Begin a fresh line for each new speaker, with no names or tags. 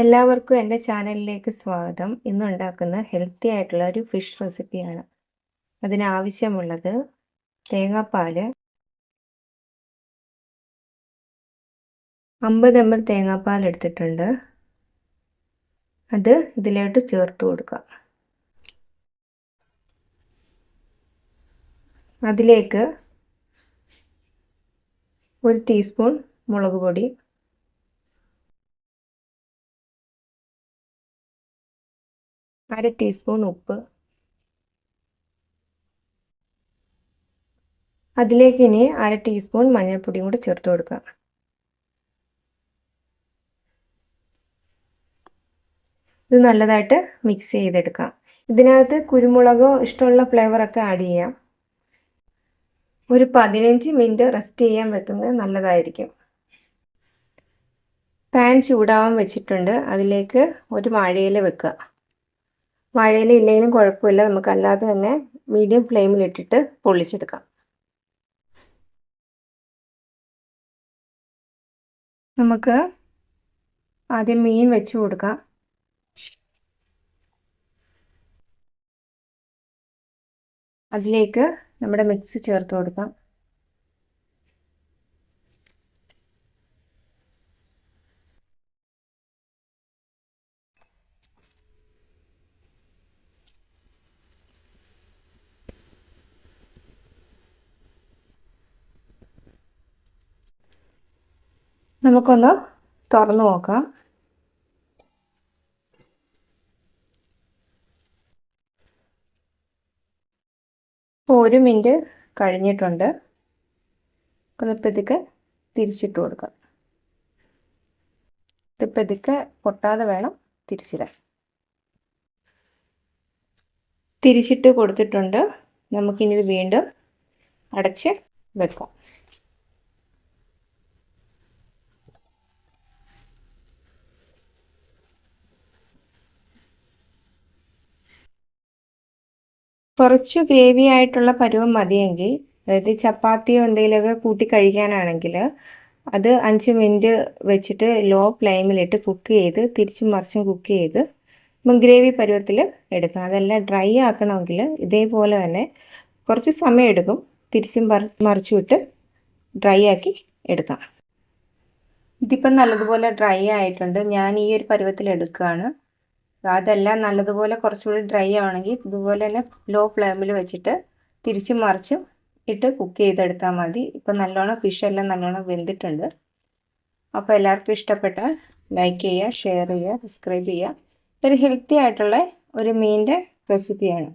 എല്ലാവർക്കും എൻ്റെ ചാനലിലേക്ക് സ്വാഗതം. ഇന്ന് ഉണ്ടാക്കുന്ന ഹെൽത്തി ആയിട്ടുള്ള ഒരു ഫിഷ് റെസിപ്പിയാണ്. അതിനാവശ്യമുള്ളത് തേങ്ങാപ്പാൽ 50 ml തേങ്ങാപ്പാൽ എടുത്തിട്ടുണ്ട്. അത് ഇതിലോട്ട് ചേർത്ത് കൊടുക്കുക. അതിലേക്ക് 1 ടീസ്പൂൺ മുളക് പൊടി, 1/2 ടീസ്പൂൺ ഉപ്പ്, അതിലേക്ക് ഇനി 1/2 ടീസ്പൂൺ മഞ്ഞൾപ്പൊടിയും കൂടി ചേർത്ത് കൊടുക്കുക. ഇത് നല്ലതായിട്ട് മിക്സ് ചെയ്തെടുക്കാം. ഇതിനകത്ത് കുരുമുളകോ ഇഷ്ടമുള്ള ഫ്ലേവറൊക്കെ ആഡ് ചെയ്യാം. ഒരു 15 മിനിറ്റ് റെസ്റ്റ് ചെയ്യാൻ വെക്കുന്നത് നല്ലതായിരിക്കും. പാൻ ചൂടാവാൻ വെച്ചിട്ടുണ്ട്. അതിലേക്ക് ഒരു വാഴയില വെക്കുക. വാഴയില ഇല്ലെങ്കിലും കുഴപ്പമില്ല, നമുക്കല്ലാതെ തന്നെ മീഡിയം ഫ്ലെയിമിലിട്ടിട്ട് പൊള്ളിച്ചെടുക്കാം. നമുക്ക് ആദ്യം മീൻ വെച്ച് കൊടുക്കാം. അതിലേക്ക് നമ്മുടെ മിക്സ് ചേർത്ത് കൊടുക്കാം. നമുക്കൊന്ന് തുറന്നു നോക്കാം. ഇപ്പോൾ 1 മിനിറ്റ് കഴിഞ്ഞിട്ടുണ്ട്. പതുക്കെ തിരിച്ചിട്ട് കൊടുക്കാം. പതുക്കെ പൊട്ടാതെ വേണം തിരിച്ചിടാൻ. തിരിച്ചിട്ട് കൊടുത്തിട്ടുണ്ട്. നമുക്കിനി ഇത് വീണ്ടും അടച്ച് വെക്കാം. കുറച്ച് ഗ്രേവി ആയിട്ടുള്ള പരുവം മതിയെങ്കിൽ, അതായത് ചപ്പാത്തിയോ എന്തെങ്കിലുമൊക്കെ കൂട്ടി കഴിക്കാനാണെങ്കിൽ അത് 5 മിനിറ്റ് വെച്ചിട്ട് ലോ ഫ്ലെയിമിലിട്ട് കുക്ക് ചെയ്ത് തിരിച്ചും മറിച്ചും കുക്ക് ചെയ്ത് ഗ്രേവി പരുവത്തിൽ എടുക്കാം. അതെല്ലാം ഡ്രൈ ആക്കണമെങ്കിൽ ഇതേപോലെ തന്നെ കുറച്ച് സമയം എടുക്കും. തിരിച്ചും മറിച്ചും ഇട്ട് ഡ്രൈ ആക്കി എടുക്കാം. ഇതിപ്പം നല്ലതുപോലെ ഡ്രൈ ആയിട്ടുണ്ട്. ഞാൻ ഈ ഒരു പരുവത്തിൽ എടുക്കുകയാണ്. അതെല്ലാം നല്ലതുപോലെ കുറച്ചുകൂടി ഡ്രൈ ആവണമെങ്കിൽ ഇതുപോലെ തന്നെ ലോ ഫ്ലെയിമിൽ വെച്ചിട്ട് തിരിച്ചും മറിച്ചും ഇട്ട് കുക്ക് ചെയ്തെടുത്താൽ മതി. ഇപ്പം നല്ലോണം ഫിഷെല്ലാം നല്ലോണം വെന്തിട്ടുണ്ട്. അപ്പോൾ എല്ലാവർക്കും ഇഷ്ടപ്പെട്ടാൽ ലൈക്ക് ചെയ്യുക, ഷെയർ ചെയ്യുക, സബ്സ്ക്രൈബ് ചെയ്യുക. ഒരു ഹെൽത്തി ആയിട്ടുള്ള ഒരു മീനിൻ്റെ റെസിപ്പിയാണ്.